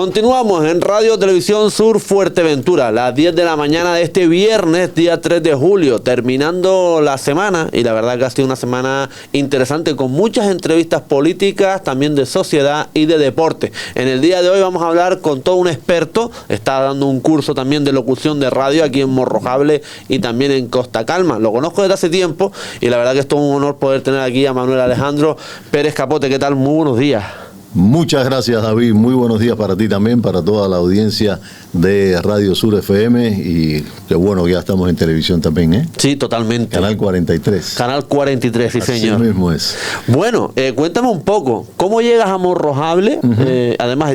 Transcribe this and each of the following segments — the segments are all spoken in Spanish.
Continuamos en Radio Televisión Sur Fuerteventura, las 10 de la mañana de este viernes, día 3 de julio, terminando la semana, y la verdad que ha sido una semana interesante con muchas entrevistas políticas, también de sociedad y de deporte. En el día de hoy vamos a hablar con todo un experto, está dando un curso también de locución de radio aquí en Morrojable y también en Costa Calma. Lo conozco desde hace tiempo y la verdad que es todo un honor poder tener aquí a Manuel Alejandro Pérez Capote. ¿Qué tal? Muy buenos días. Muchas gracias, David. Muy buenos días para ti también, para toda la audiencia de Radio Sur FM, y qué bueno que ya estamos en televisión también, ¿eh? Sí, totalmente. Canal 43. Canal 43, sí, Así señor. mismo es. Bueno, cuéntame un poco, ¿cómo llegas a Morrojable? Además,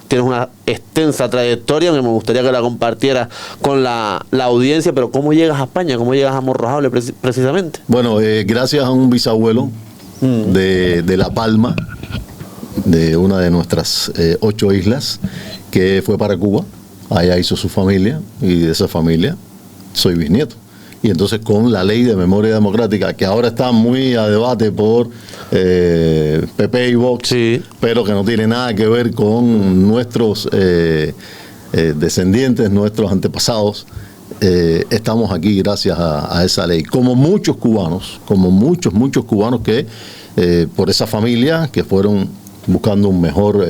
tienes una extensa trayectoria, me gustaría que la compartieras con la audiencia, pero ¿cómo llegas a España? ¿Cómo llegas a Morrojable precisamente? Bueno, gracias a un bisabuelo de La Palma, de una de nuestras 8 islas, que fue para Cuba. Allá hizo su familia, y de esa familia soy bisnieto. Y entonces, con la ley de memoria democrática, que ahora está muy a debate por PP y Vox, sí, pero que no tiene nada que ver con nuestros descendientes, nuestros antepasados, estamos aquí gracias a esa ley. Como muchos cubanos, muchos cubanos que por esa familia, que fueron buscando un mejor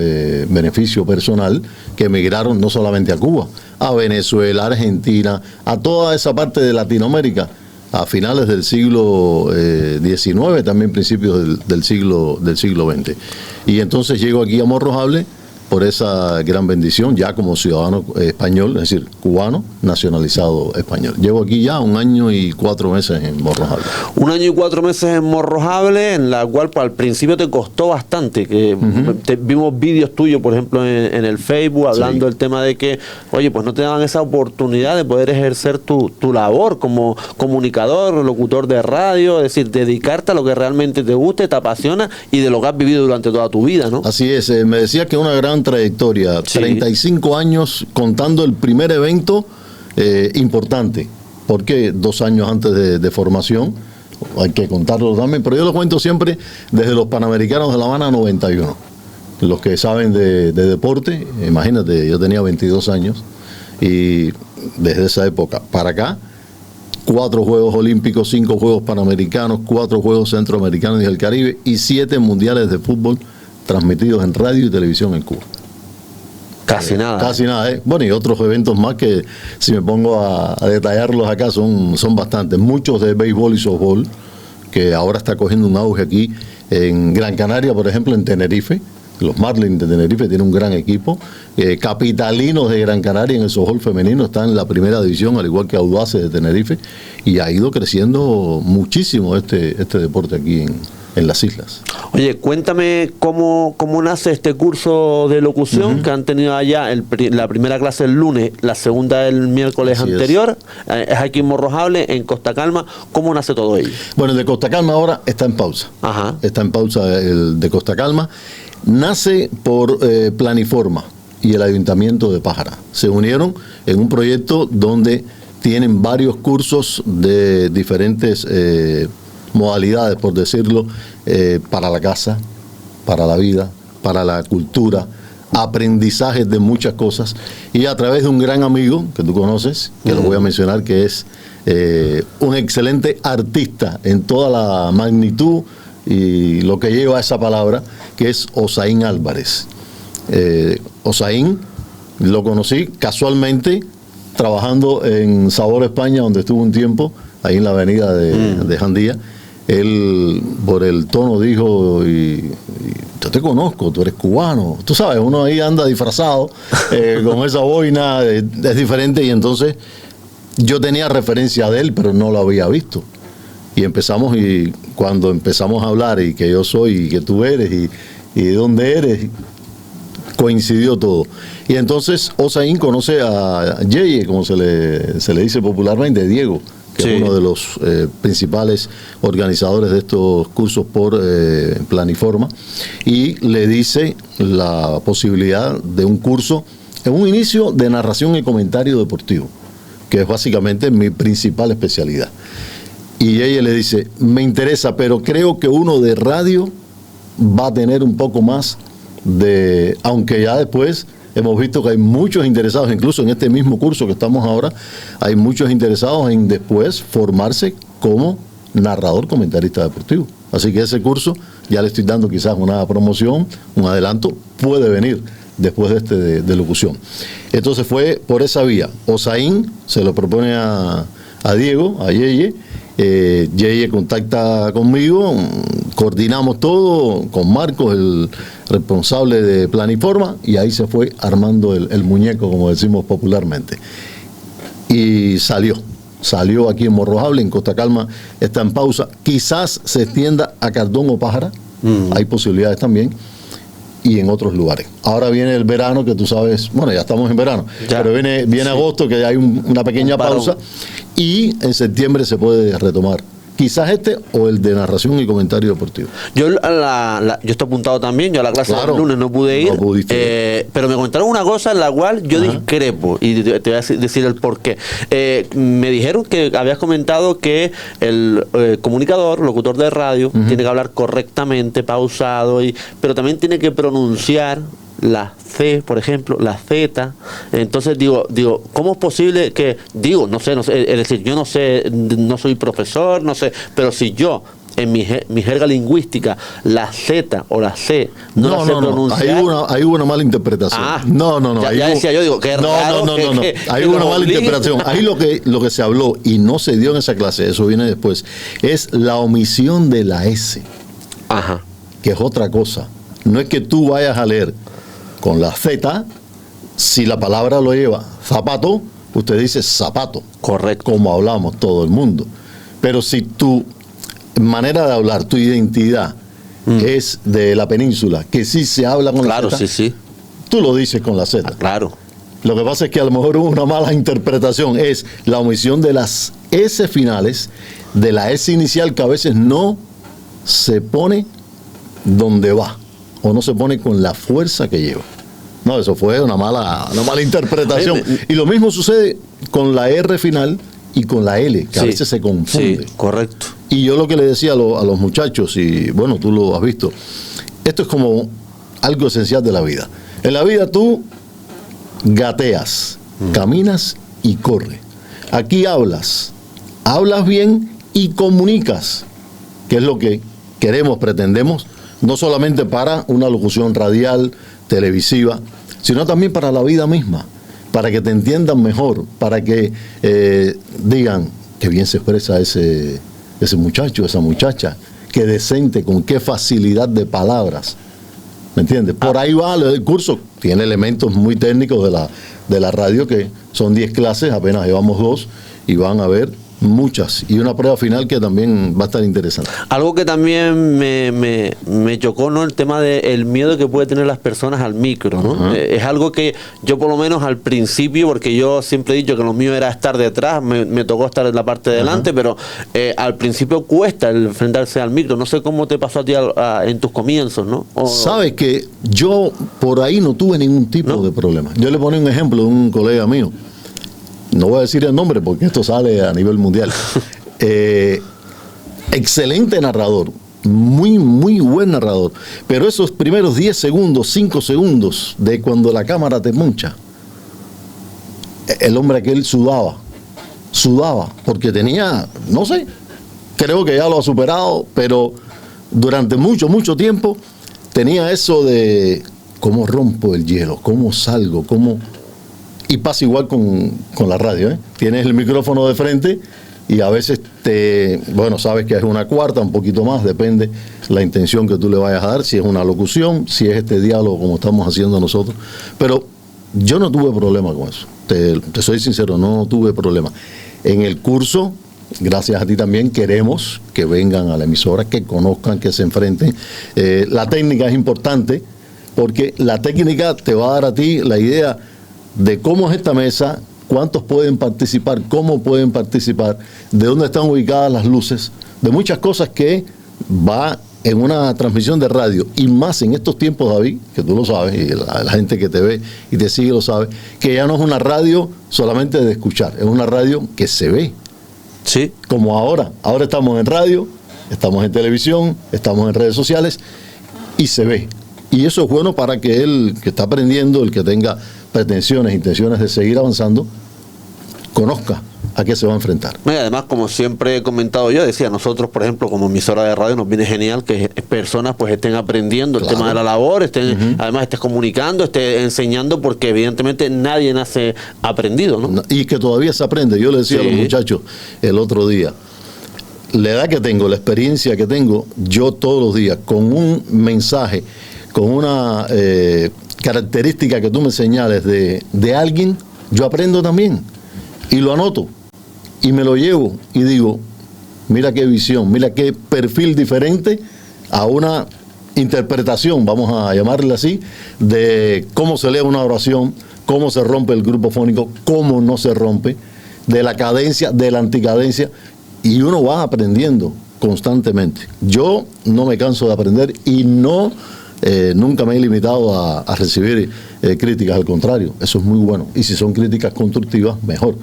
beneficio personal, que emigraron no solamente a Cuba, a Venezuela, a Argentina, a toda esa parte de Latinoamérica, a finales del siglo XIX, también principios del siglo XX. Y entonces llego aquí a Morrojable por esa gran bendición, ya como ciudadano español, es decir, cubano, nacionalizado español. Llevo aquí ya 1 año y 4 meses en Morrojable. 1 año y 4 meses en Morrojable, en la cual pues, al principio te costó bastante, que vimos vídeos tuyos, por ejemplo, en el Facebook, hablando del tema de que, oye, pues no te daban esa oportunidad de poder ejercer tu labor como comunicador, locutor de radio, es decir, dedicarte a lo que realmente te gusta, te apasiona y de lo que has vivido durante toda tu vida, ¿no? Así es, me decía que una gran trayectoria, 35 años contando el primer evento importante, porque 2 años antes de formación, hay que contarlo también, pero yo lo cuento siempre desde los Panamericanos de La Habana 91. Los que saben de deporte, imagínate, yo tenía 22 años y desde esa época para acá, 4 Juegos Olímpicos, 5 Juegos Panamericanos, 4 Juegos Centroamericanos y del Caribe y 7 Mundiales de Fútbol transmitidos en radio y televisión en Cuba. Casi nada. Casi nada, ¿eh? Bueno, y otros eventos más que, si me pongo a detallarlos acá, son bastantes. Muchos de béisbol y softball, que ahora está cogiendo un auge aquí en Gran Canaria, por ejemplo, en Tenerife. Los Marlins de Tenerife tienen un gran equipo. Capitalinos de Gran Canaria en el softball femenino están en la primera división, al igual que Audaces de Tenerife, y ha ido creciendo muchísimo este deporte aquí en las islas. Oye, cuéntame cómo nace este curso de locución que han tenido allá, la primera clase el lunes, la segunda el miércoles Así anterior, es aquí en Morrojable, en Costa Calma. ¿Cómo nace todo ello? Bueno, el de Costa Calma ahora está en pausa. Ajá. Está en pausa el de Costa Calma. Nace por Planiforma y el Ayuntamiento de Pájara. Se unieron en un proyecto donde tienen varios cursos de diferentes modalidades, por decirlo, para la casa, para la vida, para la cultura, aprendizajes de muchas cosas, y a través de un gran amigo que tú conoces, que lo voy a mencionar, que es un excelente artista en toda la magnitud y lo que lleva esa palabra, que es Osaín Álvarez. Osaín lo conocí casualmente trabajando en Sabor España, donde estuvo un tiempo, ahí en la avenida de Jandía. Él, por el tono, dijo, y yo te conozco, tú eres cubano. Tú sabes, uno ahí anda disfrazado, con esa boina, es diferente, y entonces yo tenía referencia de él, pero no lo había visto. Y empezamos, y cuando empezamos a hablar, y que yo soy, y que tú eres, y de dónde eres, coincidió todo. Y entonces Osaín conoce a Yeye, como se le dice popularmente, Diego, que es uno de los principales organizadores de estos cursos por Planiforma, y le dice la posibilidad de un curso en un inicio de narración y comentario deportivo, que es básicamente mi principal especialidad. Y ella le dice, me interesa, pero creo que uno de radio va a tener un poco más de, aunque ya después hemos visto que hay muchos interesados, incluso en este mismo curso que estamos ahora, hay muchos interesados en después formarse como narrador, comentarista deportivo. Así que ese curso, ya le estoy dando quizás una promoción, un adelanto, puede venir después de este de locución. Entonces fue por esa vía. Osaín se lo propone a Diego, a Yeye. Yeye contacta conmigo, coordinamos todo con Marcos, el responsable de Planiforma, y ahí se fue armando el muñeco, como decimos popularmente. Y salió aquí en Morrojable, en Costa Calma, está en pausa. Quizás se extienda a Cardón o Pájara, hay posibilidades también, y en otros lugares. Ahora viene el verano, que tú sabes, bueno, ya estamos en verano, pero viene sí, agosto, que hay una pequeña pausa, y en septiembre se puede retomar. Quizás este o el de narración y comentario deportivo. Yo estoy apuntado también, yo a la clase del lunes no pude ir, pero me contaron una cosa en la cual yo discrepo, y te voy a decir el por qué. Me dijeron que habías comentado que el comunicador, locutor de radio, tiene que hablar correctamente, pausado, pero también tiene que pronunciar la C, por ejemplo, la Z. Entonces digo, ¿cómo es posible que, no sé, es decir, yo no sé, no soy profesor, no sé, pero si yo en mi jerga lingüística la Z o la C no la sé pronunciar. Ahí hubo una mala interpretación. No. Ya decía yo, digo, qué raro. No. Ahí hubo una mala interpretación. Ahí lo que se habló y no se dio en esa clase, eso viene después, es la omisión de la S. Que es otra cosa. No es que tú vayas a leer con la Z, si la palabra lo lleva zapato, usted dice zapato. Correcto. Como hablamos todo el mundo. Pero si tu manera de hablar, tu identidad es de la península, que sí se habla con la Z, sí. Tú lo dices con la Z. Claro. Lo que pasa es que a lo mejor hubo una mala interpretación, es la omisión de las S finales, de la S inicial, que a veces no se pone donde va, o no se pone con la fuerza que lleva. No, eso fue una mala interpretación. Y lo mismo sucede con la R final y con la L, que a veces se confunde. Sí, correcto. Y yo lo que le decía a los muchachos, y bueno, tú lo has visto, esto es como algo esencial de la vida. En la vida tú gateas, caminas y corres. Aquí hablas bien y comunicas, que es lo que queremos, pretendemos, no solamente para una locución radial, televisiva, sino también para la vida misma, para que te entiendan mejor, para que digan que bien se expresa ese muchacho, esa muchacha, qué decente, con qué facilidad de palabras. ¿Me entiendes? Por ahí va el curso, tiene elementos muy técnicos de la radio, que son 10 clases, apenas llevamos 2, y van a ver muchas, y una prueba final que también va a estar interesante. Algo que también me chocó, ¿no? El tema del miedo que puede tener las personas al micro, ¿no? Es algo que yo por lo menos al principio, porque yo siempre he dicho que lo mío era estar detrás, me tocó estar en la parte de delante, pero al principio cuesta el enfrentarse al micro. No sé cómo te pasó a ti en tus comienzos, ¿no? Sabes que yo por ahí no tuve ningún tipo de problema. Yo le ponía un ejemplo de un colega mío. No voy a decir el nombre porque esto sale a nivel mundial. Excelente narrador, muy buen narrador, pero esos primeros 10 segundos, 5 segundos de cuando la cámara te muncha, el hombre aquel sudaba, porque tenía, no sé, creo que ya lo ha superado, pero durante mucho tiempo tenía eso de cómo rompo el hielo, cómo salgo, cómo... Y pasa igual con la radio, ¿eh? Tienes el micrófono de frente y a veces sabes que es una cuarta, un poquito más, depende la intención que tú le vayas a dar, si es una locución, si es este diálogo como estamos haciendo nosotros. Pero yo no tuve problema con eso, te soy sincero, no tuve problema. En el curso, gracias a ti también, queremos que vengan a la emisora, que conozcan, que se enfrenten. La técnica es importante, porque la técnica te va a dar a ti la idea de cómo es esta mesa, cuántos pueden participar, cómo pueden participar, de dónde están ubicadas las luces, de muchas cosas que va en una transmisión de radio, y más en estos tiempos, David, que tú lo sabes, y la gente que te ve y te sigue lo sabe, que ya no es una radio solamente de escuchar, es una radio que se ve. Sí. Como ahora estamos en radio, estamos en televisión, estamos en redes sociales, y se ve. Y eso es bueno para que el que está aprendiendo, el que tenga pretensiones, intenciones de seguir avanzando, conozca a qué se va a enfrentar. Y además, como siempre he comentado yo, decía, nosotros, por ejemplo, como emisora de radio, nos viene genial que personas pues estén aprendiendo el tema de la labor, además estés comunicando, estés enseñando, porque evidentemente nadie nace aprendido, ¿no? Y que todavía se aprende. Yo le decía a los muchachos el otro día, la edad que tengo, la experiencia que tengo, yo todos los días, con un mensaje, con una característica que tú me señales de alguien, yo aprendo también. Y lo anoto. Y me lo llevo y digo, mira qué visión, mira qué perfil diferente a una interpretación, vamos a llamarle así, de cómo se lee una oración, cómo se rompe el grupo fónico, cómo no se rompe, de la cadencia, de la anticadencia, y uno va aprendiendo constantemente. Yo no me canso de aprender y nunca me he limitado a recibir críticas, al contrario, eso es muy bueno. Y si son críticas constructivas, mejor.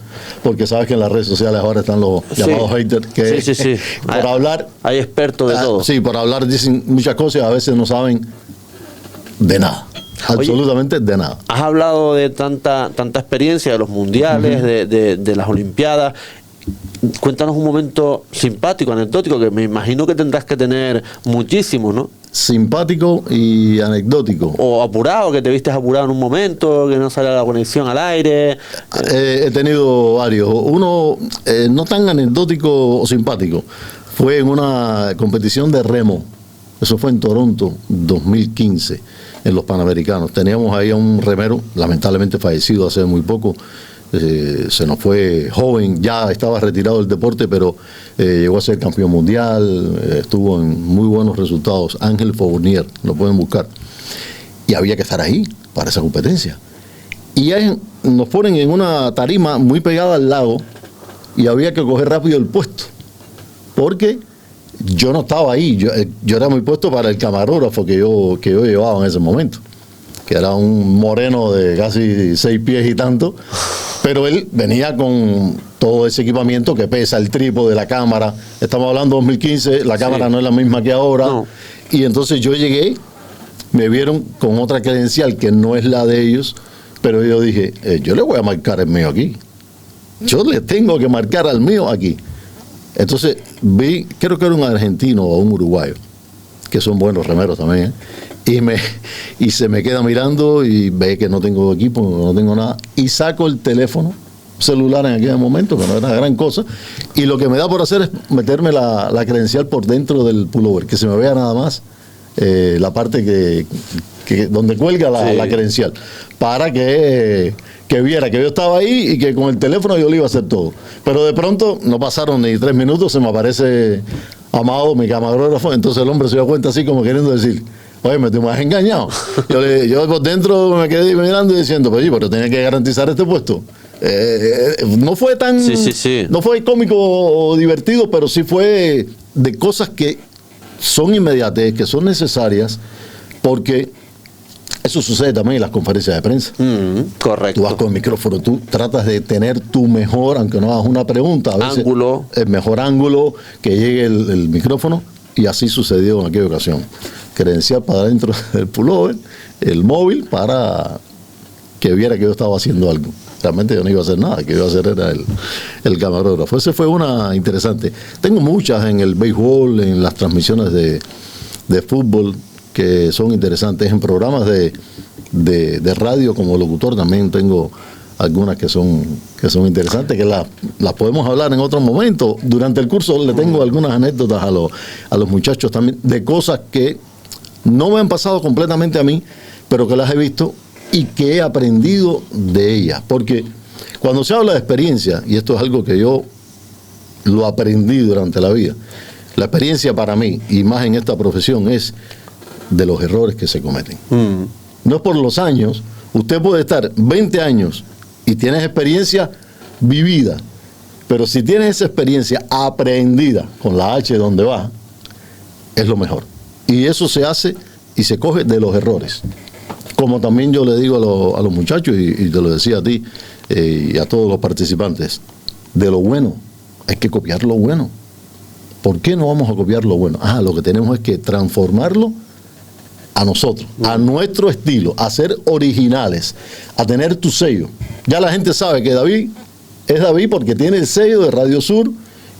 Porque sabes que en las redes sociales ahora están los llamados haters que por hablar... Hay expertos de todo. Sí, por hablar dicen muchas cosas y a veces no saben de nada. Absolutamente de nada. Has hablado de tanta experiencia, de los mundiales, de las olimpiadas. Cuéntanos un momento simpático, anecdótico, que me imagino que tendrás que tener muchísimo, ¿no? Simpático y anecdótico. O apurado, que te vistes apurado en un momento, que no sale la conexión al aire. He tenido varios. Uno no tan anecdótico o simpático. Fue en una competición de remo. Eso fue en Toronto, 2015, en los Panamericanos. Teníamos ahí a un remero, lamentablemente fallecido hace muy poco. Se nos fue joven, ya estaba retirado del deporte, pero llegó a ser campeón mundial, estuvo en muy buenos resultados. Ángel Fournier, lo pueden buscar. Y había que estar ahí para esa competencia. Y ahí nos ponen en una tarima muy pegada al lago y había que coger rápido el puesto, porque yo no estaba ahí, yo era muy puesto para el camarógrafo que yo llevaba en ese momento, que era un moreno de casi 6 pies y tanto. Pero él venía con todo ese equipamiento que pesa, el trípode de la cámara. Estamos hablando de 2015, la cámara no es la misma que ahora. No. Y entonces yo llegué, me vieron con otra credencial que no es la de ellos, pero yo dije, yo le voy a marcar el mío aquí. Yo le tengo que marcar al mío aquí. Entonces vi, creo que era un argentino o un uruguayo, que son buenos remeros también, y se me queda mirando y ve que no tengo equipo, no tengo nada, y saco el teléfono celular en aquel momento, que no era gran cosa, y lo que me da por hacer es meterme la credencial por dentro del pullover, que se me vea nada más la parte que donde cuelga la credencial, para que viera que yo estaba ahí y que con el teléfono yo le iba a hacer todo. Pero de pronto, no pasaron ni 3 minutos, se me aparece Amado, mi camarógrafo. Entonces el hombre se dio cuenta así como queriendo decir, oye, me has engañado. Yo por dentro me quedé mirando y diciendo, pues sí, pero tenía que garantizar este puesto. No fue tan, no fue cómico o divertido, pero sí fue de cosas que son inmediatas, que son necesarias, porque eso sucede también en las conferencias de prensa. Correcto. Tú vas con el micrófono, tú tratas de tener tu mejor, aunque no hagas una pregunta, a veces ángulo. El mejor ángulo, que llegue el micrófono, y así sucedió en aquella ocasión. Credencial para dentro del pullover, el móvil para que viera que yo estaba haciendo algo. Realmente yo no iba a hacer nada, que iba a hacer era el camarógrafo. Ese fue una interesante. Tengo muchas en el béisbol, en las transmisiones de fútbol, que son interesantes. En programas de radio como locutor también tengo algunas que son interesantes, que las podemos hablar en otro momento. Durante el curso le tengo algunas anécdotas a los muchachos también, de cosas que no me han pasado completamente a mí, pero que las he visto y que he aprendido de ellas. Porque cuando se habla de experiencia, y esto es algo que yo lo aprendí durante la vida, la experiencia para mí, y más en esta profesión, es de los errores que se cometen. No es por los años. Usted puede estar 20 años y tienes experiencia vivida, pero si tienes esa experiencia aprendida con la H donde va, es lo mejor. Y eso se hace y se coge de los errores. Como también yo le digo a los muchachos, y te lo decía a ti y a todos los participantes, de lo bueno hay que copiar lo bueno. ¿Por qué no vamos a copiar lo bueno? Lo que tenemos es que transformarlo a nosotros, a nuestro estilo, a ser originales, a tener tu sello. Ya la gente sabe que David es David porque tiene el sello de Radio Sur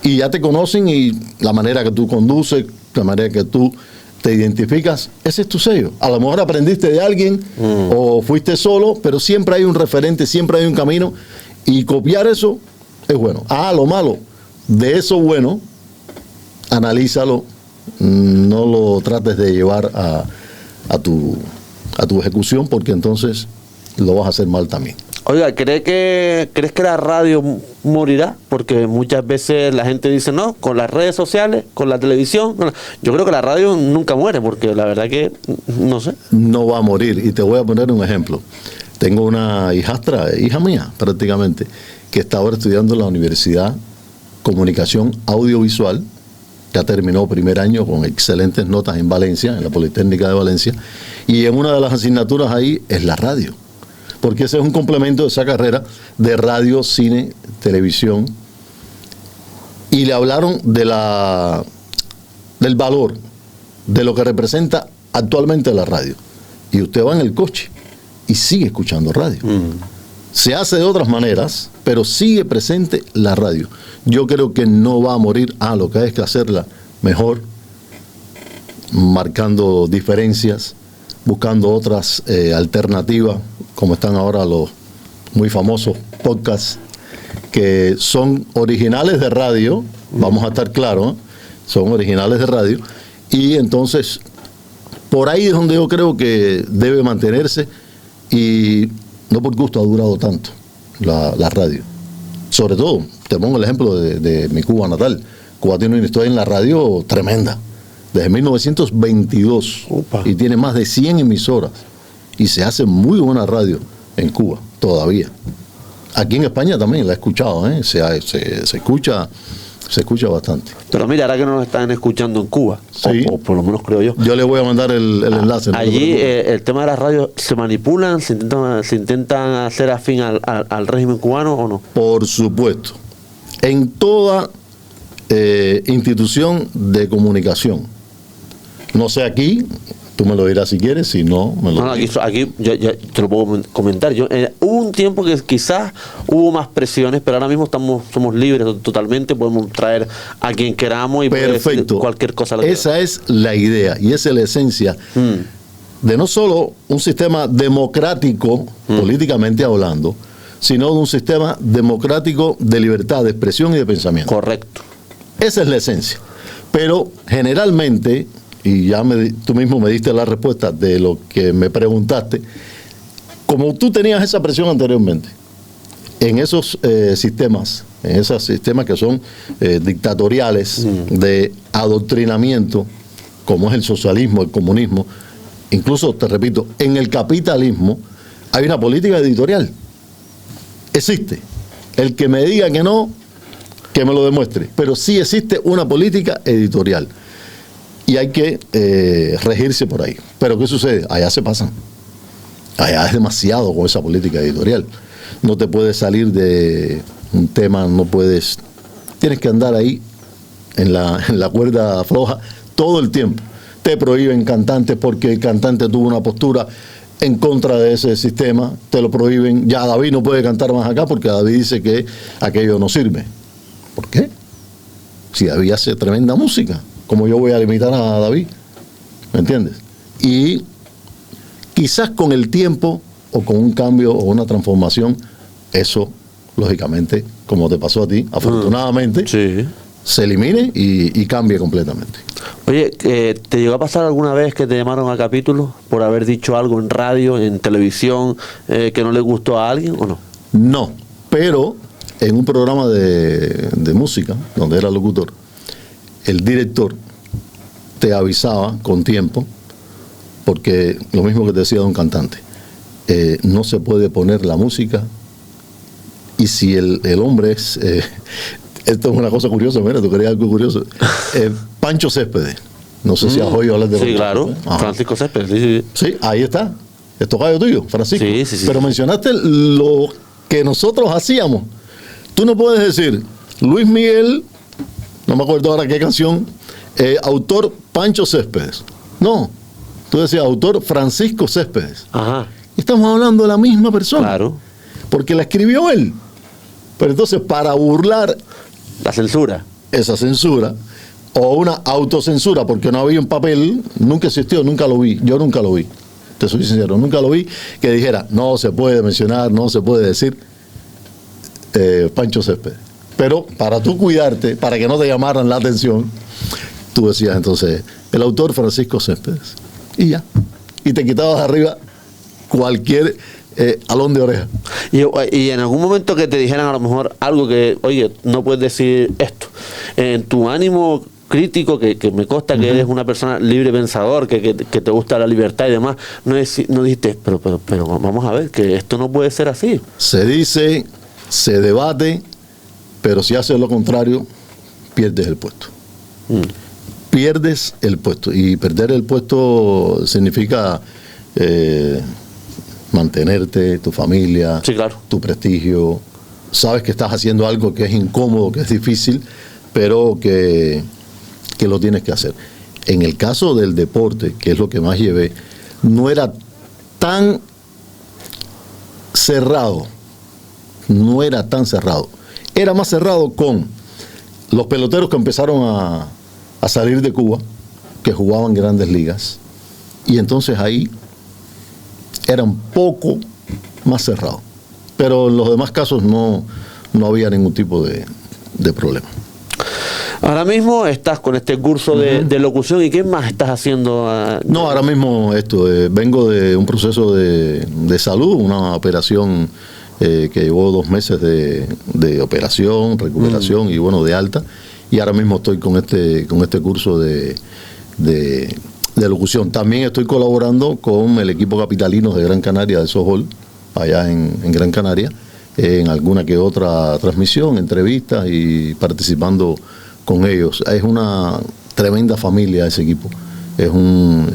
y ya te conocen, y la manera que tú conduces, la manera que tú te identificas, ese es tu sello. A lo mejor aprendiste de alguien o fuiste solo, pero siempre hay un referente, siempre hay un camino, y copiar eso es bueno. Lo malo, de eso bueno, analízalo, no lo trates de llevar a tu ejecución, porque entonces lo vas a hacer mal también. Oiga, ¿crees que la radio morirá? Porque muchas veces la gente dice, no, con las redes sociales, con la televisión. Yo creo que la radio nunca muere, porque la verdad que, no sé. No va a morir, y te voy a poner un ejemplo. Tengo una hijastra, hija mía prácticamente, que está ahora estudiando en la Universidad Comunicación Audiovisual. Ya terminó primer año con excelentes notas en Valencia, en la Politécnica de Valencia, y en una de las asignaturas ahí es la radio, porque ese es un complemento de esa carrera de radio, cine, televisión, y le hablaron del valor, de lo que representa actualmente la radio. Y usted va en el coche y sigue escuchando radio. Se hace de otras maneras, pero sigue presente la radio. Yo creo que no va a morir. Lo que hay es que hacerla mejor, marcando diferencias, buscando otras alternativas, como están ahora los muy famosos podcasts, que son originales de radio, vamos a estar claros, son originales de radio, y entonces por ahí es donde yo creo que debe mantenerse, y no por gusto ha durado tanto la radio. Sobre todo, te pongo el ejemplo de mi Cuba natal. Cuba tiene una historia en la radio tremenda, desde 1922, y tiene más de 100 emisoras, y se hace muy buena radio en Cuba, todavía. Aquí en España también la he escuchado, se escucha bastante. Pero mira, ahora que nos están escuchando en Cuba, sí, o por lo menos creo yo. Yo le voy a mandar el enlace. Allí el tema de las radios, ¿se manipulan? ¿Se intentan hacer afín al régimen cubano o no? Por supuesto. En toda institución de comunicación. No sé aquí, tú me lo dirás si quieres, si no, me lo dirás. Aquí yo te lo puedo comentar. Hubo un tiempo que quizás hubo más presiones, pero ahora mismo somos libres totalmente, podemos traer a quien queramos y perfecto, decir cualquier cosa. Esa es la idea y esa es la esencia de no solo un sistema democrático, políticamente hablando, sino de un sistema democrático de libertad de expresión y de pensamiento. Correcto. Esa es la esencia. Pero generalmente, y ya tú mismo me diste la respuesta de lo que me preguntaste, como tú tenías esa presión anteriormente, en esos sistemas que son dictatoriales, de adoctrinamiento, como es el socialismo, el comunismo, incluso, te repito, en el capitalismo hay una política editorial. Existe. El que me diga que no, que me lo demuestre. Pero sí existe una política editorial. Y hay que regirse por ahí. Pero ¿qué sucede? Allá se pasan. Allá es demasiado con esa política editorial. No te puedes salir de un tema, tienes que andar ahí en la cuerda floja todo el tiempo. Te prohíben cantantes porque el cantante tuvo una postura en contra de ese sistema, te lo prohíben. Ya David no puede cantar más acá porque David dice que aquello no sirve. ¿Por qué? Si David hace tremenda música, ¿cómo yo voy a limitar a David? ¿Me entiendes? Y quizás con el tiempo o con un cambio o una transformación, eso, lógicamente, como te pasó a ti, afortunadamente, sí, se elimine y cambie completamente. Oye, ¿te llegó a pasar alguna vez que te llamaron a capítulo por haber dicho algo en radio, en televisión, que no le gustó a alguien o no? No, pero en un programa de música, donde era locutor, el director te avisaba con tiempo, porque lo mismo que te decía de un cantante, no se puede poner la música, y si el hombre es... esto es una cosa curiosa, mira, tú querías algo curioso. Pancho Céspedes, no sé si has oído hablar de... Sí, claro, Francisco Céspedes, sí. Sí, ahí está, es tocayo tuyo, Francisco. Sí. Pero mencionaste lo que nosotros hacíamos. Tú no puedes decir, Luis Miguel, no me acuerdo ahora qué canción, autor Pancho Céspedes. No, Tú decías, autor Francisco Céspedes. Ajá. Estamos hablando de la misma persona. Claro. Porque la escribió él. Pero entonces, para burlar La censura. esa censura, o una autocensura, porque no había un papel, nunca existió, nunca lo vi. Yo nunca lo vi. Te soy sincero, nunca lo vi que dijera, no se puede mencionar, no se puede decir Pancho Céspedes. Pero para tú cuidarte, para que no te llamaran la atención, tú decías entonces, el autor Francisco Céspedes. Y ya. Y te quitabas de arriba cualquier alón de oreja. Y en algún momento que te dijeran a lo mejor algo que, oye, no puedes decir esto. En tu ánimo crítico, que me consta que eres una persona libre pensador, que te gusta la libertad y demás, no dijiste, pero vamos a ver, que esto no puede ser así. Se dice, se debate, pero si haces lo contrario, pierdes el puesto. Pierdes el puesto. Y perder el puesto significa mantenerte, tu familia, Sí, claro. tu prestigio. Sabes que estás haciendo algo que es incómodo, que es difícil, pero que lo tienes que hacer. En el caso del deporte, que es lo que más llevé, no era tan cerrado. No era tan cerrado. Era más cerrado con los peloteros que empezaron a salir de Cuba, que jugaban grandes ligas, y entonces ahí era un poco más cerrado. Pero en los demás casos no había ningún tipo de problema. Ahora mismo estás con este curso de locución, ¿y qué más estás haciendo? No, ahora mismo vengo de un proceso de salud, una operación que llevó 2 meses de operación, recuperación y bueno, de alta. Y ahora mismo estoy con este curso de locución. También estoy colaborando con el equipo capitalino de Gran Canaria de softball, allá en Gran Canaria, en alguna que otra transmisión, entrevistas y participando con ellos. Es una tremenda familia ese equipo. Es un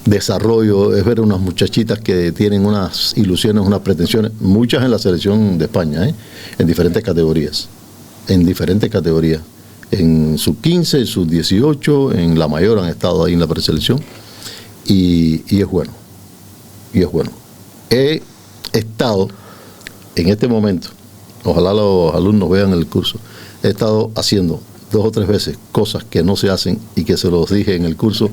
desarrollo, es ver unas muchachitas que tienen unas ilusiones, unas pretensiones, muchas en la selección de España, en diferentes categorías. En sub-15, sub-18, en la mayor han estado ahí en la preselección y es bueno. He estado en este momento, ojalá los alumnos vean el curso, he estado haciendo 2 o 3 veces cosas que no se hacen y que se los dije en el curso,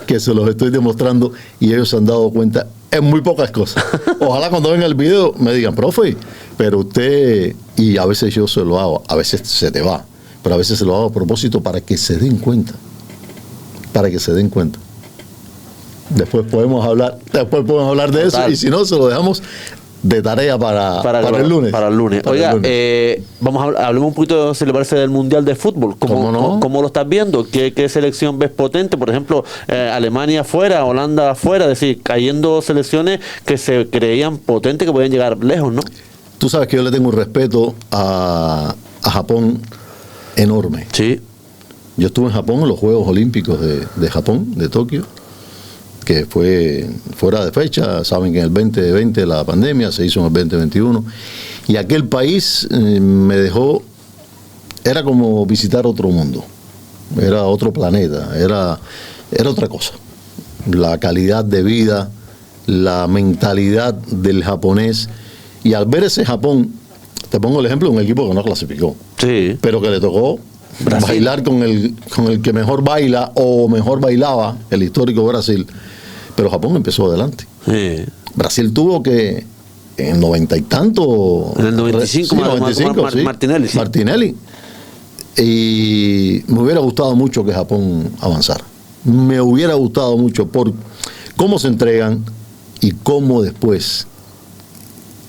que se los estoy demostrando y ellos se han dado cuenta en muy pocas cosas. Ojalá cuando ven el video me digan, profe, pero usted, y a veces yo se lo hago, a veces se te va, pero a veces se lo hago a propósito para que se den cuenta. Después podemos hablar de eso. Total. Y si no, se lo dejamos de tarea para el lunes. Para el lunes. Oiga, hablemos un poquito, si le parece, del Mundial de Fútbol. ¿Cómo lo estás viendo? ¿Qué selección ves potente? Por ejemplo, Alemania afuera, Holanda afuera, es decir, cayendo selecciones que se creían potentes, que podían llegar lejos, ¿no? Tú sabes que yo le tengo un respeto a Japón enorme. Sí. Yo estuve en Japón en los Juegos Olímpicos de Japón, de Tokio, que fue fuera de fecha. Saben que en el 2020 la pandemia se hizo en el 2021 y aquel país me dejó, era como visitar otro mundo, era otro planeta, era otra cosa. La calidad de vida, la mentalidad del japonés, y al ver ese Japón, te pongo el ejemplo de un equipo que no clasificó, sí, pero que le tocó Brasil. Bailar con el que mejor baila o mejor bailaba, el histórico Brasil. Pero Japón empezó adelante. Sí. Brasil tuvo que, en 90 y tanto... En el 95, sí, Martinelli. Sí. Martinelli. Y me hubiera gustado mucho que Japón avanzara. Me hubiera gustado mucho por cómo se entregan y cómo después,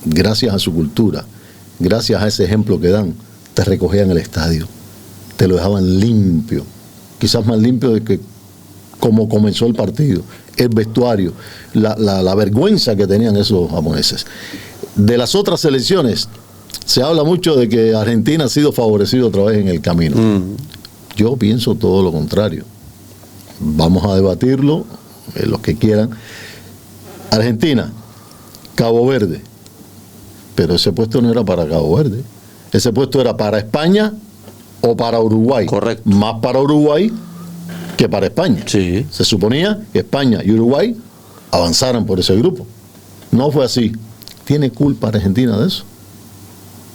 gracias a su cultura, gracias a ese ejemplo que dan, te recogían el estadio, te lo dejaban limpio, quizás más limpio de que como comenzó el partido, el vestuario, la vergüenza que tenían esos japoneses. De las otras selecciones, se habla mucho de que Argentina ha sido favorecido otra vez en el camino. Yo pienso todo lo contrario. Vamos a debatirlo, los que quieran. Argentina, Cabo Verde, pero ese puesto no era para Cabo Verde, ese puesto era para España o para Uruguay. Correcto. Más para Uruguay que para España. Sí. Se suponía que España y Uruguay avanzaran por ese grupo. No fue así. ¿Tiene culpa Argentina de eso?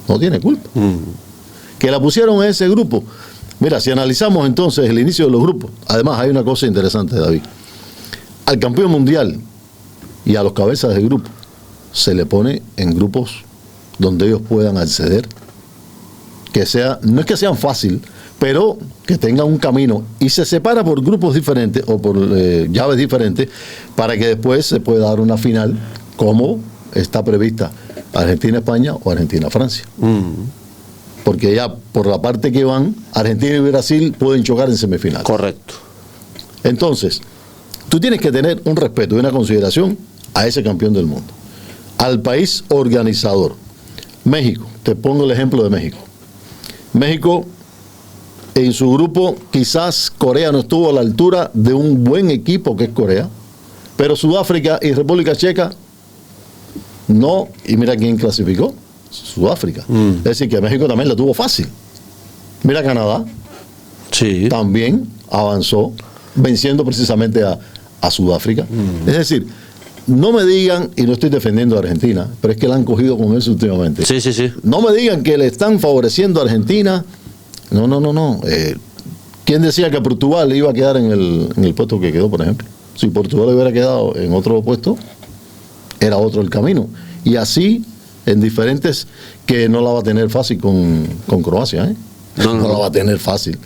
No tiene culpa. Que la pusieron en ese grupo. Mira, si analizamos entonces el inicio de los grupos, además hay una cosa interesante, David. Al campeón mundial y a los cabezas de grupo se le pone en grupos donde ellos puedan acceder, que sea, no es que sean fácil, pero que tengan un camino, y se separa por grupos diferentes o por llaves diferentes para que después se pueda dar una final como está prevista Argentina-España o Argentina-Francia. Porque ya por la parte que van, Argentina y Brasil pueden chocar en semifinal. Correcto. Entonces, tú tienes que tener un respeto y una consideración a ese campeón del mundo, al país organizador. México, te pongo el ejemplo de México. México, en su grupo, quizás Corea no estuvo a la altura de un buen equipo que es Corea, pero Sudáfrica y República Checa no, y mira quién clasificó, Sudáfrica. Es decir, que México también la tuvo fácil. Mira Canadá, Sí. también avanzó venciendo precisamente a Sudáfrica. Es decir, no me digan, y no estoy defendiendo a Argentina, pero es que la han cogido con eso últimamente. Sí, sí, sí. No me digan que le están favoreciendo a Argentina. No. ¿Quién decía que Portugal iba a quedar en el puesto que quedó, por ejemplo? Si Portugal hubiera quedado en otro puesto, era otro el camino. Y así, en diferentes, que no la va a tener fácil con Croacia, ¿eh? No. La va a tener fácil.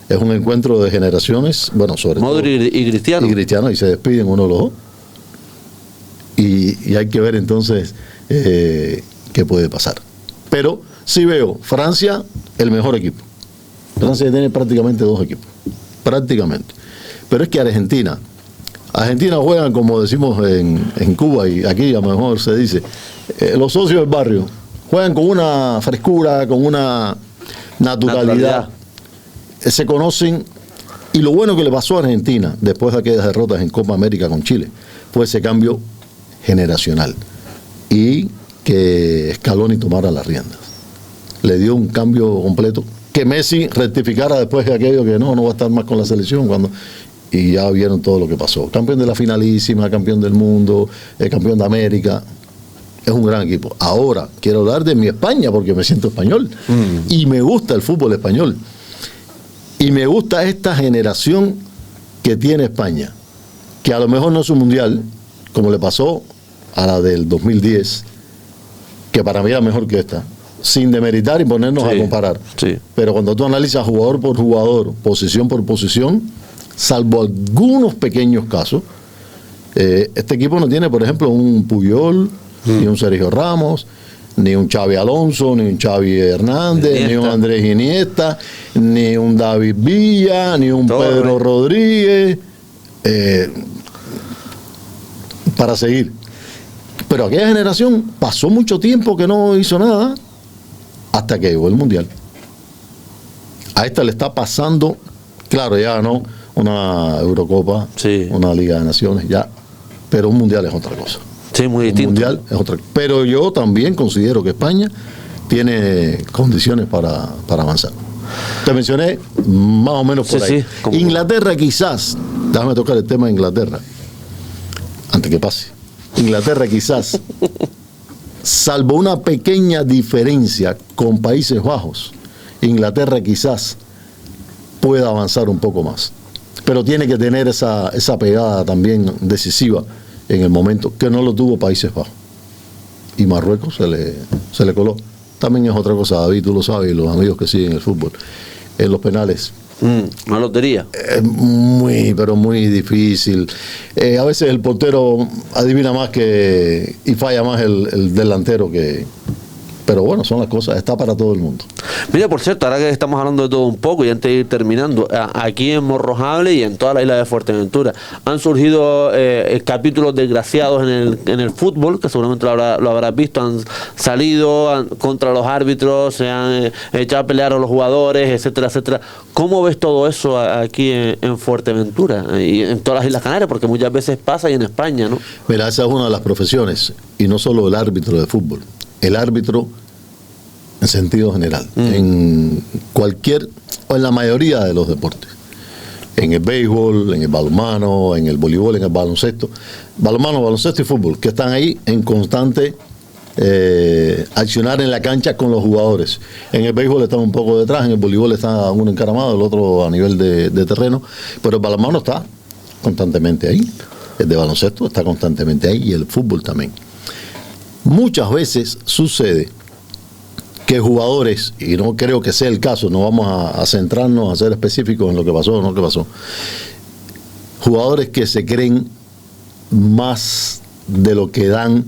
Es un encuentro de generaciones, bueno, sobre Modric todo. y Cristiano. Y Cristiano, y se despiden uno de los dos. Y hay que ver entonces qué puede pasar. Pero sí veo Francia el mejor equipo. Francia tiene prácticamente dos equipos. Prácticamente. Pero es que Argentina juegan, como decimos en Cuba, y aquí a lo mejor se dice, los socios del barrio juegan con una frescura, con una naturalidad. Se conocen, y lo bueno que le pasó a Argentina después de aquellas derrotas en Copa América con Chile fue ese cambio generacional y que Scaloni tomara las riendas. Le dio un cambio completo, que Messi rectificara después de aquello que no va a estar más con la selección y ya vieron todo lo que pasó. Campeón de la finalísima, campeón del mundo, campeón de América. Es un gran equipo. Ahora quiero hablar de mi España porque me siento español y me gusta el fútbol español y me gusta esta generación que tiene España, que a lo mejor no es un mundial como le pasó a la del 2010, que para mí era mejor que esta, sin demeritar y ponernos a comparar. Sí. Pero cuando tú analizas jugador por jugador, posición por posición, salvo algunos pequeños casos, este equipo no tiene, por ejemplo, un Puyol, ni un Sergio Ramos, ni un Xavi Alonso, ni un Xavi Hernández, ni un Andrés Iniesta, ni un David Villa, ni un Pedro Rodríguez, para seguir. Pero aquella generación pasó mucho tiempo que no hizo nada hasta que llegó el Mundial. A esta le está pasando, claro, ya ganó una Eurocopa, una Liga de Naciones, ya, pero un Mundial es otra cosa. Sí, muy distinto. Un Mundial es otra cosa. Pero yo también considero que España tiene condiciones para avanzar. Te mencioné más o menos por ahí. Sí, Inglaterra quizás, déjame tocar el tema de Inglaterra, antes que pase. Inglaterra quizás, salvo una pequeña diferencia con Países Bajos, Inglaterra quizás pueda avanzar un poco más. Pero tiene que tener esa pegada también decisiva en el momento, que no lo tuvo Países Bajos. Y Marruecos se le coló. También es otra cosa, David, tú lo sabes, y los amigos que siguen el fútbol. En los penales. Una lotería. Pero muy difícil. A veces el portero adivina más y falla más el delantero que... Pero bueno, son las cosas, está para todo el mundo. Mira, por cierto, ahora que estamos hablando de todo un poco y antes de ir terminando, aquí en Morrojable y en toda la isla de Fuerteventura han surgido capítulos desgraciados en el fútbol, que seguramente lo habrás visto, han salido contra los árbitros, se han echado a pelear a los jugadores, etcétera, etcétera. ¿Cómo ves todo eso aquí en Fuerteventura y en todas las Islas Canarias? Porque muchas veces pasa y en España, ¿no? Mira, esa es una de las profesiones, y no solo el árbitro de fútbol. El árbitro en sentido general, en cualquier o en la mayoría de los deportes. en el béisbol, en el balonmano, en el voleibol, en el baloncesto. Balonmano, baloncesto y fútbol, que están ahí en constante accionar en la cancha con los jugadores. En el béisbol están un poco detrás, en el voleibol está uno encaramado, el otro a nivel de terreno, pero el balonmano está constantemente ahí, el de baloncesto está constantemente ahí y el fútbol también. Muchas veces sucede que jugadores, y no creo que sea el caso, no vamos a centrarnos a ser específicos en lo que pasó o no que pasó, jugadores que se creen más de lo que dan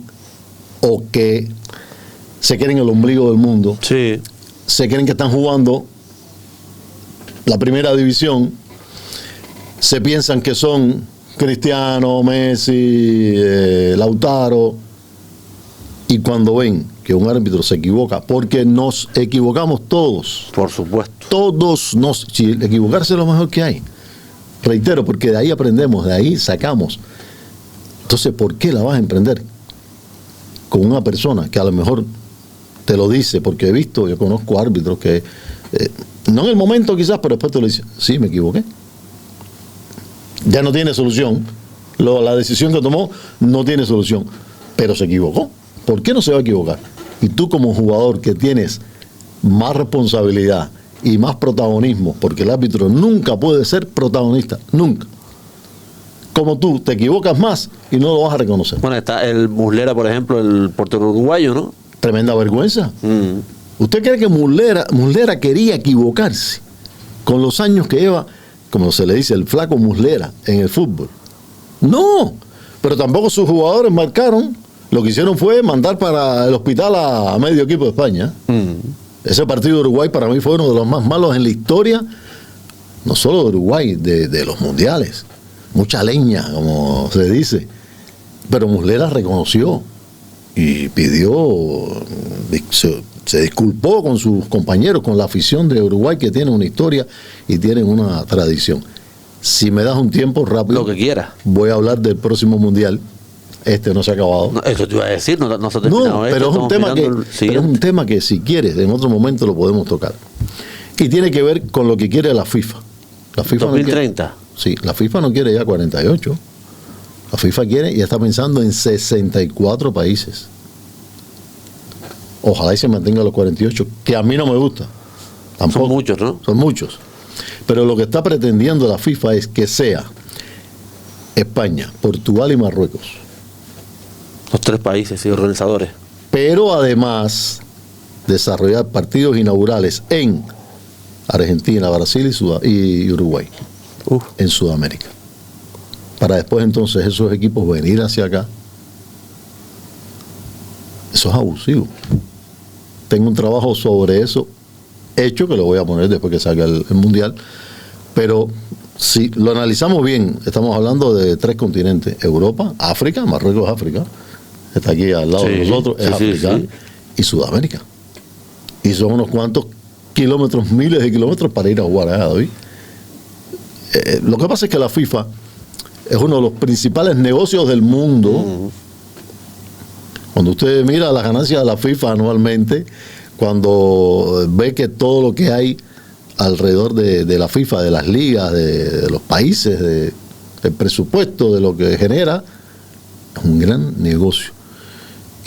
o que se creen el ombligo del mundo, Sí. se creen que están jugando la primera división, se piensan que son Cristiano, Messi, Lautaro, y cuando ven que un árbitro se equivoca, porque nos equivocamos todos, Por supuesto. si equivocarse es lo mejor que hay, reitero, porque de ahí aprendemos, de ahí sacamos. Entonces, ¿por qué la vas a emprender con una persona que a lo mejor te lo dice? Porque yo conozco árbitros que, no en el momento quizás, pero después te lo dicen, sí, me equivoqué. Ya no tiene solución. La decisión que tomó no tiene solución, pero se equivocó. ¿Por qué no se va a equivocar? Y tú como jugador que tienes más responsabilidad y más protagonismo, porque el árbitro nunca puede ser protagonista, nunca. Como tú te equivocas más y no lo vas a reconocer. Bueno, está el Muslera, por ejemplo, el portero uruguayo, ¿no? Tremenda vergüenza. ¿Usted cree que Muslera quería equivocarse con los años que lleva, como se le dice, el flaco Muslera en el fútbol? No, pero tampoco sus jugadores marcaron. Lo que hicieron fue mandar para el hospital a medio equipo de España. Ese partido de Uruguay para mí fue uno de los más malos en la historia, no solo de Uruguay, de los mundiales. Mucha leña, como se dice. Pero Muslera reconoció y pidió, se disculpó con sus compañeros, con la afición de Uruguay, que tiene una historia y tienen una tradición. Si me das un tiempo rápido, Lo que quiera. voy a hablar del próximo mundial. Este no se ha acabado. No, eso te iba a decir, no se ha terminado. Pero es un tema que si quieres, en otro momento lo podemos tocar. Y tiene que ver con lo que quiere la FIFA. La FIFA 2030. La FIFA no quiere ya 48. La FIFA quiere y está pensando en 64 países. Ojalá y se mantenga los 48, que a mí no me gusta. Tampoco. Son muchos, ¿no? Son muchos. Pero lo que está pretendiendo la FIFA es que sea España, Portugal y Marruecos. Los 3 países y organizadores. Pero además desarrollar partidos inaugurales en Argentina, Brasil y Uruguay, en Sudamérica. Para después entonces esos equipos venir hacia acá. Eso es abusivo. Tengo un trabajo sobre eso hecho, que lo voy a poner después que salga el Mundial. Pero si lo analizamos bien, estamos hablando de 3 continentes: Europa, África, Marruecos, África, está aquí al lado de nosotros, es África, y Sudamérica. Y son unos cuantos kilómetros, miles de kilómetros para ir a jugar allá, David. Lo que pasa es que la FIFA es uno de los principales negocios del mundo. Cuando usted mira las ganancias de la FIFA anualmente, cuando ve que todo lo que hay alrededor de la FIFA, de las ligas, de los países, del presupuesto, de lo que genera, es un gran negocio.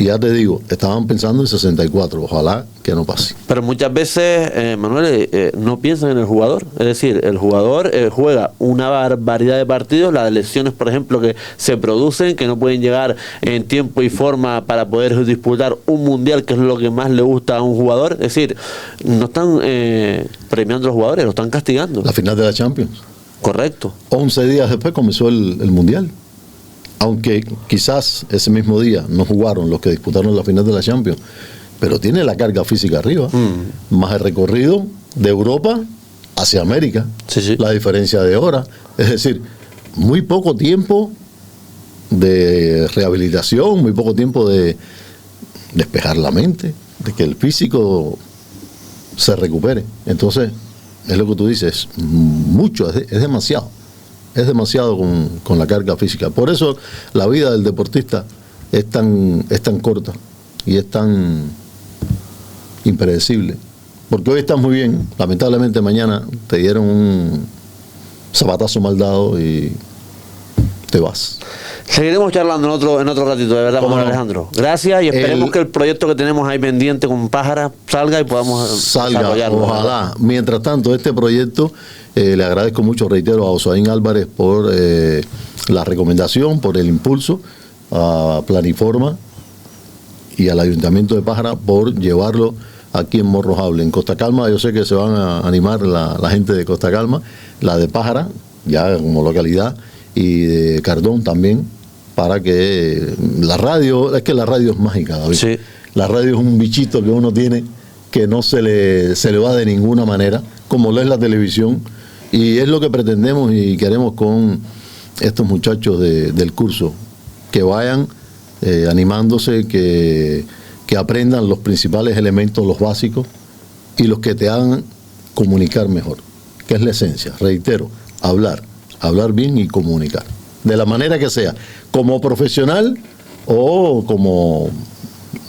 Y ya te digo, estaban pensando en 64, ojalá que no pase. Pero muchas veces, Manuel, no piensan en el jugador. Es decir, el jugador juega una barbaridad de partidos, las lesiones, por ejemplo, que se producen, que no pueden llegar en tiempo y forma para poder disputar un mundial, que es lo que más le gusta a un jugador. Es decir, no están premiando a los jugadores, lo están castigando. La final de la Champions. Correcto. 11 días después comenzó el mundial. Aunque quizás ese mismo día no jugaron los que disputaron la final de la Champions, pero tiene la carga física arriba, más el recorrido de Europa hacia América, la diferencia de hora, es decir, muy poco tiempo de rehabilitación, muy poco tiempo de despejar la mente, de que el físico se recupere. Entonces, es lo que tú dices, mucho, es demasiado. Es demasiado con la carga física. Por eso la vida del deportista es tan corta y es tan impredecible. Porque hoy estás muy bien, lamentablemente mañana te dieron zapatazo mal dado y te vas. Seguiremos charlando en otro ratito, de verdad, Juan Alejandro. Gracias y esperemos que el proyecto que tenemos ahí pendiente con Pájara salga y podamos desarrollarlo. Ojalá. Mientras tanto, este proyecto, le agradezco mucho, reitero, a Osaín Álvarez por la recomendación, por el impulso, a Planiforma y al Ayuntamiento de Pájara por llevarlo aquí en Morro Jable. En Costa Calma yo sé que se van a animar la gente de Costa Calma, la de Pájara, ya como localidad, y de Cardón también, para que la radio, es que la radio es mágica, David. Sí. La radio es un bichito que uno tiene que no se le va de ninguna manera, como lo es la televisión, y es lo que pretendemos y queremos con estos muchachos del curso, que vayan animándose, que aprendan los principales elementos, los básicos, y los que te hagan comunicar mejor, que es la esencia, reitero, hablar bien y comunicar, de la manera que sea, como profesional o como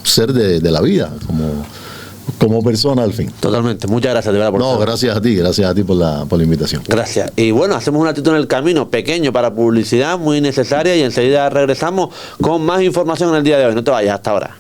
ser de la vida, como persona al fin. Totalmente, muchas gracias de verdad por todo. Gracias a ti por la invitación. Gracias. Y bueno, hacemos un ratito en el camino, pequeño para publicidad, muy necesaria, y enseguida regresamos con más información en el día de hoy. No te vayas, hasta ahora.